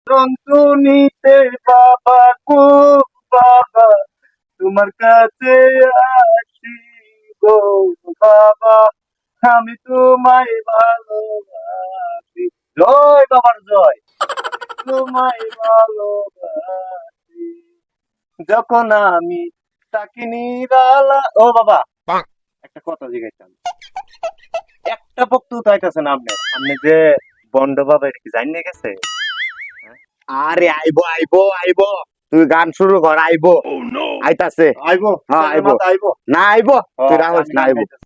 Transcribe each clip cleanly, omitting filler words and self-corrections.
নিতে বাবা গো বাবা, তোমার কাছে আসি গো বাবা, আমি তোমায় ভালোবাসি। জয় বাবার জয়। তোমায় ভালোবাসি যখন আমি তাকে নিরালা। ও বাবা, একটা কথা জিজ্ঞাসা, একটা বক্তব্য আইতাছে না আপনি, আপনি যে বন্ড বাবা এটা কি জানিয়ে গেছে? আরে আইবো আইবো আইবো, তুই গান শুরু কর, আইবো আইতাছে। আইবো, হ্যাঁ আইবো, মাথা আইবো। না আইবো, তুই রাহস আমি না, গান আইবো। গাইতেছি।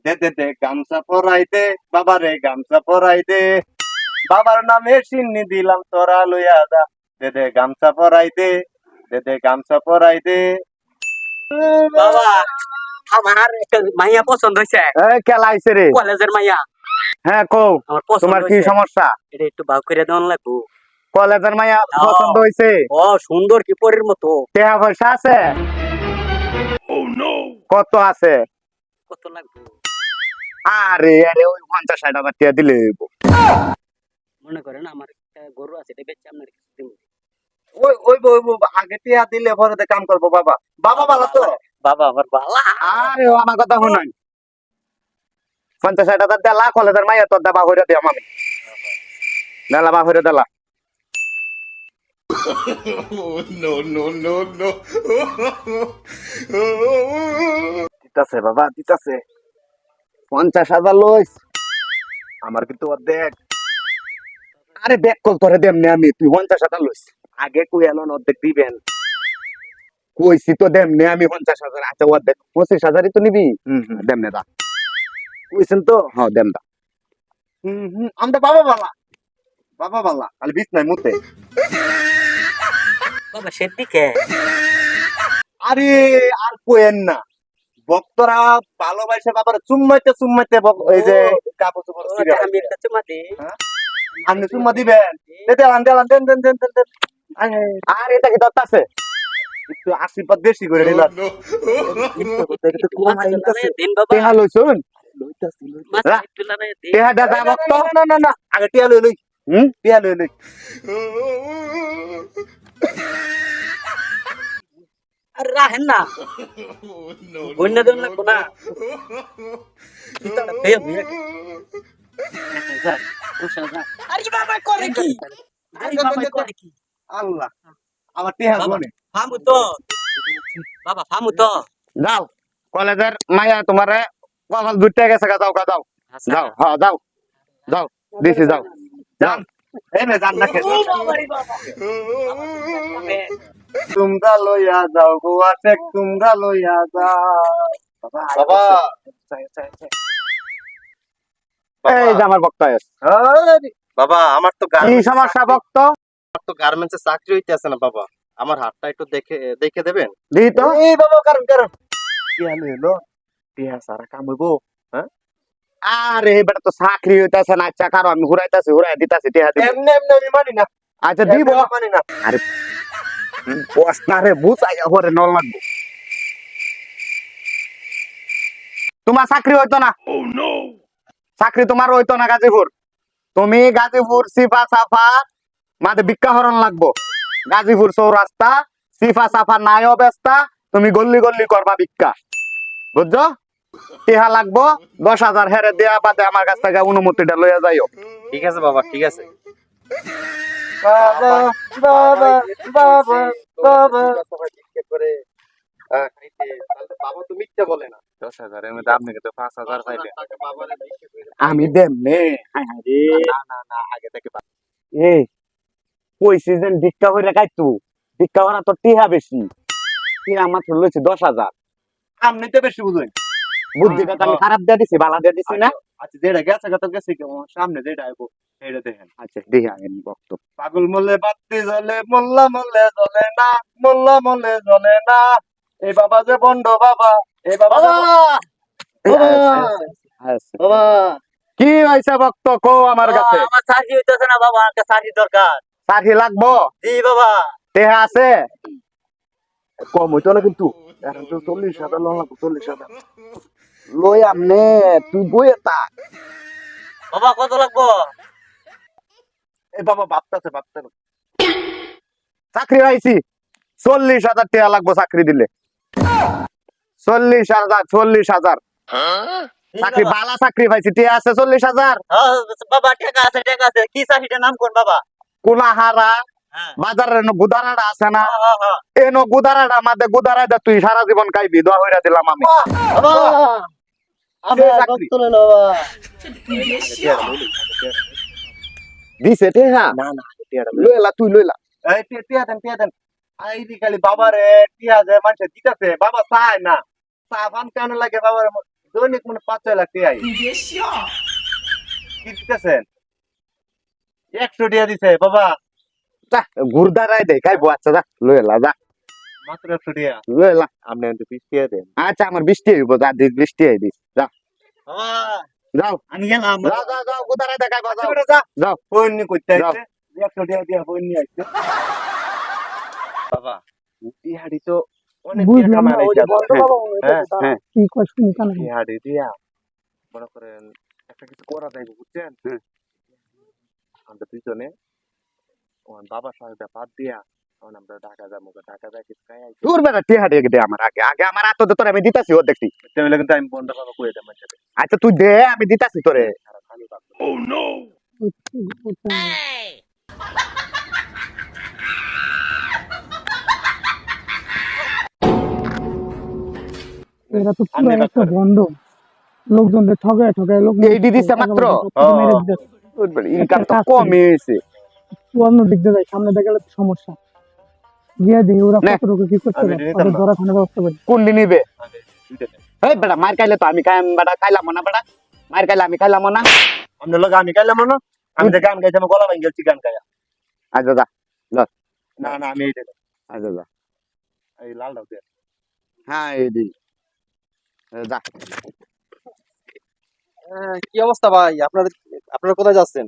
দে দে দে গামছা পরাই দে বাবা রে, গামছা পরাই দে, বাবার নামে সিন্নি দিলাম তোরা লইয়া যা। দে দে গামছা পরাই দে, দে দে গামছা পরাই দে। বাবা, আমার একটা মাইয়া পছন্দ হয়েছে, এই খেলা আইছে রে। কলেজের মাইয়া। হ্যাঁ কও, আমার পছন্দ তোমার কি হয়েছে, সমস্যা? এটা একটু ভাগ করে দেওয়ান লাগবো। কলেজের মাইয়া পছন্দ হইছে? ও সুন্দর কি পরীর মতো। টাকা পয়সা আছে? কত আছে? কত লাগবো? আরে আরে ওই 50-60 হাজার টাকা দিলে হইব। মনে করেন আমার একটা গরু আছে, এটা বেচে আপনার কিছু দিব। ওই ওই ওই আগে টিয়া দিলে পরে তো কাম করবো বাবা। বাবা ভালো তো? বাবা আমার বালা। আরে ও আমার কথা শুনাই, 50-60 হাজার দেলা, কলেজের মাইয়া তোর দাবা হইরা দিয়াম আমি। দেলা বা হইরা দেলা। দিতাছে বাবা, দিতাছে। 50,000 লইস, আমার কিন্তু অর্ধেক। আরে ব্যাক কল করে দেমনে আমি, তুই 50,000 লইস। আগে কই এলন অর্ধেক দিবেন, কইছি তো দেমনে আমি 50,000। আচ্ছা অর্ধেক 25,000ই তো নিবি। দেমনে দা, কইছেন তো, হ্যাঁ দেম দা। আমরা বাবা বালা, বাবা বালা খালি বিছ নাই মুতে। বাবা সেদিকে আরে আর কোয়েন না, ভক্তরা ভালোবাসে বাবার চুম্মাইতে চুম্মাইতে এই যে কাপড় চোপড় ছিঁড়ে আমি ফেলছে। একটা চুমা দি। হ্যাঁ? আপনি চুম্মা দিবেন? দেন দেন দেন দেন দেন দেন দেন। আয়, আয়, আর এটা কি দত্তাছে? একটু আশীর্বাদ বেশি করে নিলাম। দিন বাবা, টেহা লইছুন, মাথা একটু লাগাই দিন। টেহা দাদা ভক্ত। না না না, আগে টিয়া লই লই, হুম, টিয়া লই লই। আর রাহেন না, বন্যা দেন লাগবো না। কিতাটা ফেল হয়ে গেছে। আরে বাবা করে কি? আরে বাবা করে কি? আল্লাহ, আমার টিয়া বাবা গনে। ফামু তো, বাবা ফামু তো। যাও কলেজের মাইয়া তোমারে কপাল দুইটা গেছে গা, যাও গা, যাও যাও, হ্যাঁ যাও যাও, দিছি যাও যাও। এই নে জান না খেল। ও বাবা রে বাবা। তোমরা লইয়া যাও গোয়া শেখ, তোমরা লইয়া যাও। বাবা এই যে আমার বক্তা আছে। আরে, বাবা আমার তো কি সমস্যা বক্ত? গার্মেন্টসে চাকরি হইতেছে না বাবা, আমার হাতটা একটু দেখে দেখে দেবেন? দি তো। এই বাবা কারণ কারণ টিয়া লইলো, টিয়া সারা কাম হইবো। হ্যাঁ, আরে বেটা তো চাকরি হইতাছে না, আচ্ছা কারো আমি ঘুরাইতাছি, ঘুরাই দিতাছি, টেহা দিব। এমনি এমনি আমি মানি না, আচ্ছা দিব। এমনি মানি না। আরে বস্তারে বুঝাইয়া পরে নল লাগবো। তোমার চাকরি হইতো না, চাকরি তোমার হইতো না গাজীপুর। তুমি গাজীপুর সিফা সাফা মাঝে ভিক্ষা হরণ লাগবো। গাজীপুর চৌরাস্তা সিফা সাফা নাই অবস্থা, তুমি গল্লি গল্লি করবা ভিক্ষা, বুঝছো? টিহা লাগবো 10,000 হেরে দেয়া বাদে আমার কাছ থেকে অনুমতিটা লইয়া যাইও। ঠিক আছে বাবা, ঠিক আছে। বাবা বাবা বাবা বাবা করে খাইতে, তাহলে বাবা তো মিথ্যা বলে না। 10,000 এর মধ্যে আপনি কিন্তু 5,000 পাইলে টাকা বাবারে বিক্রি করে আমি দেমনে। না না না, আগে থেকে এই কইছি যে ভিক্ষা করে খাইতু, ভিক্ষা করা তো টিহা বেশি, টিহা মাত্র লইছি 10,000। আপনি তো বেশি বুঝেন। বুদ্ধিটা তো আমি খারাপ দিয়ে দিছি, বালা দিয়ে দিছি না? আচ্ছা যেটা গেছে কত গেছে কি, আমার সামনে যেটা আইবো সেটা দেখেন। আচ্ছা দেখি আমি বক্তব্য। পাগল মলে বাতি জ্বলে, মোল্লা মলে জ্বলে না, মোল্লা মলে জ্বলে না। এই বাবা যে বন্ড বাবা, এই বাবা যে বাবা। কি হয়েছে বক্ত কো আমার কাছে? আমার চাকরি হইতেছে না বাবা, একটা চাকরি দরকার। চাকরি লাগবো? জি বাবা। টেহা আছে? কম হইতো না কিন্তু, এখন তো 40,000 লাগবো, 40,000 লই আমনে, তুই বইয়ে থাক। বাবা কত লাগবো? এই বাবা ভাবতাছে চাকরি পাইছি 40,000 টাকা লাগবো চাকরি দিলে 40,000 চাকরি বাবা। বালা চাকরি পাইছি টিয়া আছে 40,000 বাবা টাকা আছে কি চাকরিটার নাম কোন বাবা? কুলাহারা হ্যাঁ বাজারের গুদারাটা আছে না হ্যাঁ, হ্যাঁ। এনো গুদারাটা আমাদের গুদারাটা তুই সারা জীবন খাইবি দোয়া হইরা দিলাম আমি বাবা আমরা সে চাকরি। রক্ত লইলো বাবা। দিছে টেহা না না টিয়াটা লইলা তুই লইলা এই টিয়া দেন আই দি খালি বাবারে টিয়া যে মানুষ দিতাছে বাবা চায় না চা পান কেন লাগে বাবার দৈনিক মানে 5-6 লাখ টিয়া কি দিতেছেন 100 টিয়া দিছে বাবা যা গুরদারাই দে খাইবো আচ্ছা যা লইলা যা মাত্র 100 টিয়া লইলা আপনি কিন্তু 20 টিয়া দেন আচ্ছা আমার বৃষ্টি হইব যা দিস বৃষ্টি হই দিস যা বাবা যাও আমি গেলাম যাও যাও যাও গুদারাই দেখাই যাও যা যাও বন্নি করতে যাও। আইছে 100 টিয়া দিয়া বন্নি আইছে বাবা টিয়াড়ি তো অনেক টিয়া বুঝলাম না, কামাই ওই যে বন্ধ বাবা, হ্যাঁ হ্যাঁ কি কয় শুনি কানে। টিয়াড়ি দিয়া মনে করেন একটা কিছু করা যায় বুঝছেন হুম। আমরা দুইজনে ওর বাবার সাথে বাদ দিয়া তখন আমরা ঢাকা যাবো ঢাকা যাই কিছু খাই আইছি তোর বেটা টিহা দিয়ে দে আমার আগে আগে আমার এত দে তোরে আমি দিতাছি ও দেখছি তাহলে কিন্তু আমি বন্ধ বাবা কই দেব সাথে আচ্ছা তুই দে আমি দিতাছি তোরে খালি বাদ এরা তো আমি পুরো এবার একটা করে। বন্ধ, লোকজনদের ঠগায় ঠগায় লোক এইডি দিছে মাত্র? তোর বেটা ইনকাম তো কমই হইছে অন্য দিক দিয়ে যায়, সামনে দেখে গেলে তো সমস্যা। গিয়ে দেখি ওরা নে। কত রকম কি করতে আমি পারে, দিতাম ওদের না। ধরা খানে ব্যবস্থা করি। কোন দিন নিবে আমি দুইটা দেন। এই বেটা মার খাইলে তো আমি খাইম বেটা খাইলাম না বেটা মার খাইলে আমি খাইলাম না আপনার লগে আমি খাইলাম না আমি তো গান গাইছি আমি গলা ভাঙি গেছি গান গায়া আচ্ছা যা না না আমি এই দেন আচ্ছা যা এই লালটাও দেন হ্যাঁ এইডি যা কি অবস্থা ভাই আপনারা কোথায় যাচ্ছেন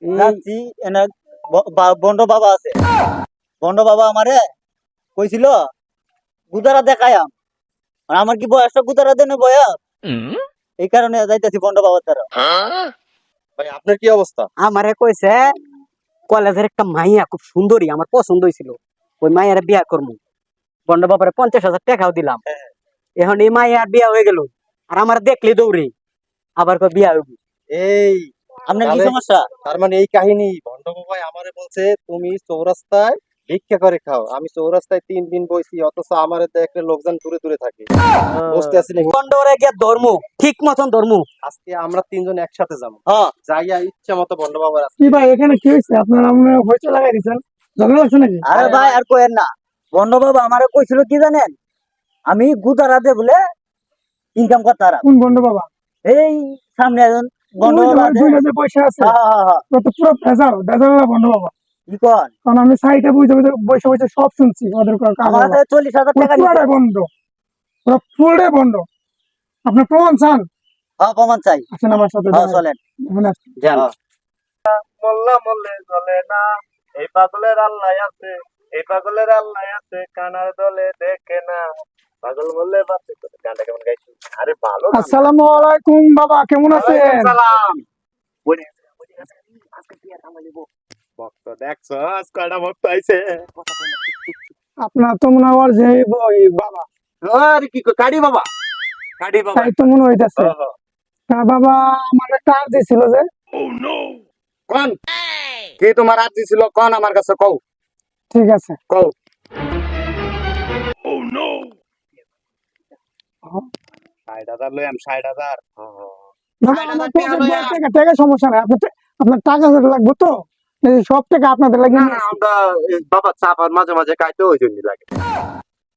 যাচ্ছি এনে বন্ড বাবা আছে, বন্ড বাবা আমারে কইছিল গুদারা দেখায়াম, আর আমার কি বয়সটা গুদারা দেনে বয়স, এই কারণে যাইতেছি বন্ড বাবার দ্বারা। ভাই আপনার কি অবস্থা আমারে কইছে কলেজের একটা মাইয়া খুব সুন্দরী, আমার পছন্দ হয়েছিল, ওই মাইয়ারে বিয়া করবো। বন্ড বাবারে 50,000 টাকাও দিলাম। এখন এই মাইয়ার বিয়া হয়ে গেল, আর আমার দেখলে দৌড়ে আবার কই বিয়া হইব। এই আপনার কি তাহলে- সমস্যা? তার মানে এই কাহিনী ভন্ড ভাই আমারে বলছে তুমি চৌরাস্তায় ভিক্ষা করে খাও, আমি চৌরাস্তায় 3 দিন বইছি অথচ আমারে দেখলে লোকজন দূরে দূরে থাকে বুঝতে আসি না বন্ডরে গিয়ে ধর্ম ঠিক মতন ধর্ম। আজকে আমরা 3 জন একসাথে যাবো হ্যাঁ যাইয়া ইচ্ছা মতো ভন্ড বাবার কি ভাই এখানে কি হয়েছে, আপনারা আমরা হইচে লাগাই দিচ্ছেন, ঝগড়া লাগছে নাকি? আরে ভাই আর কইেন না, বন্ড বাবা আমারে কইছিল কি জানেন, আমি গুদারা দে বলে ইনকাম করতাম। কোন বন্ধ বাবা? এই সামনে একজন বন্ড ওই যে বাবা ওই আছে। দুইটা যে পয়সা আছে, হ্যাঁ, হ্যাঁ, হ্যাঁ। ওরা তো পুরো ভেজাল ভেজাল না বন্ধ বাবা। কি কন? কারণ আমি সাইটে বুঝতে বুঝতে বসে বসে সব শুনছি ওদের আমার কাছে 40,000 টাকা নিছে। পুরাটাই বন্ধ, ওরা ফুলটাই বন্ধ। আপনার প্রমাণ চান? হ্যাঁ প্রমাণ চাই। আসেন আমার সাথে হ্যাঁ দেখা। চলেন এখানে আসেন। যান। মোল্লা মোল্লে চলে না এই পাগলের আল্লাহ আছে এই পাগলের আল্লাহ আছে কানার দলে দেখে না পাগল বললে বাচ্চা গানটা কেমন গাইছি আরে ভালো গান। আসসালামু আলাইকুম বাবা, কেমন আছেন? সালাম ভক্ত দেখছস কয়টা ভক্ত আইছে আপনার তো মনে হয় যে ওই বাবা, আরে কি কাড়ি বাবা কাড়ি বাবা তাই তো মনে হইতেছে। তা বাবা আমার একটা আর্জি ছিল যে, কোন কি তোমার আর্জি ছিল কোন আমার কাছে কও ঠিক আছে কও 60,000 লইয়াম 60,000 বাবা, টাকা আমার টাকা লইয়া। টাকা সমস্যা নাই, আপনার টাকা লাগবে তো, এই সব টাকা আপনাদের লাগে না নিয়ে না আসি। আমরা বাবা চাপার মাঝে মাঝে খাইতে ওই জন্য লাগে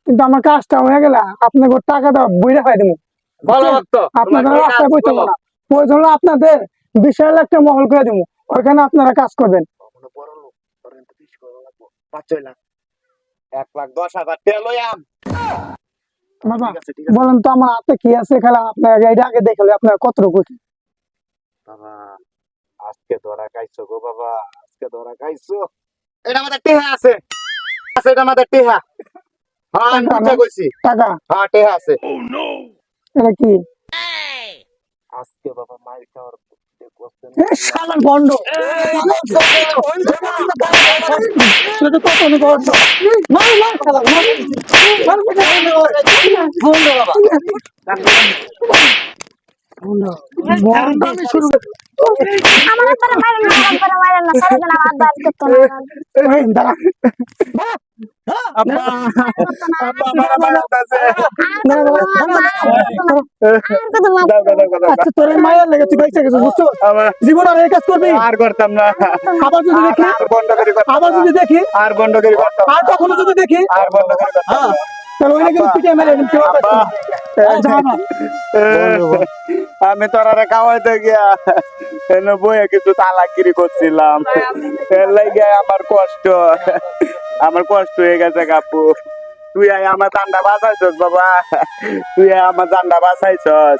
কিন্তু আমার কাজটা হয়ে গেলে আপনাকে টাকা দেওয়া বইরা খাই দেবো। বলো ভক্ত আপনাদের তোমার কি রাস্তায় কাজ বইতে বলো। না, ওই জন্য আপনাদের বিশাল একটা মহল করে দেবো, ওইখানে আপনারা কাজ করবেন। কোনো বড় লোক তোর কিন্তু 20 করে লাগবো 5 লাখ 1,10,000 টাকা লইয়াম বাবা ঠিক আছে ঠিক আছে বলেন তো আমার হাতে কি আছে, খেলা আপনার এটা আগে দেখলে আপনার কতটুকু কি? বাবা আজকে ধরা খাইছো গো বাবা আজকে ধরা খাইছো এটা আমাদের টেহা আছে আছে এটা আমাদের টেহা হ্যাঁ আমি টাকা বুঝতে না? কইছি টাকা হ্যাঁ টেহা আছে এটা কি? আজকে বাবা মাইর খাওয়ার এ শালা বন্ড তুই তো কত নি করছ না না খেলা না বন্ধ বাবা আমি শুরু আমার আব্বারে মারেন না, আমার আব্বারে মারেন না, ছেড়ে দেন, আমার আব্বা আর করতো না, এই দাঁড়া আব্বা করতো না, আব্বা আমার মারতাছে না না আচ্ছা তোর মায়ের লেগে তুই বাইসা গেছিস বুঝছো আমার জীবন আর এই কাজ করবি আর করতাম না আবার যদি দেখি আর বন্ধ করে করতাম আবার না। যদি দেখি আর বন্ধ করে করতাম আর কখনো যদি দেখি আর বন্ধ করে করতাম না। তাহলে ওই নাকি পিঠে মেরে দিন কেউ আব্বা আমি তোরারে খাওয়াইতে গিয়া এনে বইয়ে কিছু তালাকিরি করছিলাম এর লাগে আমার কষ্ট হয়ে গেছে কাপু তুই আয় আমার জানটা বাঁচাইছস বাবা তুই আয় আমার জানটা বাঁচাইছস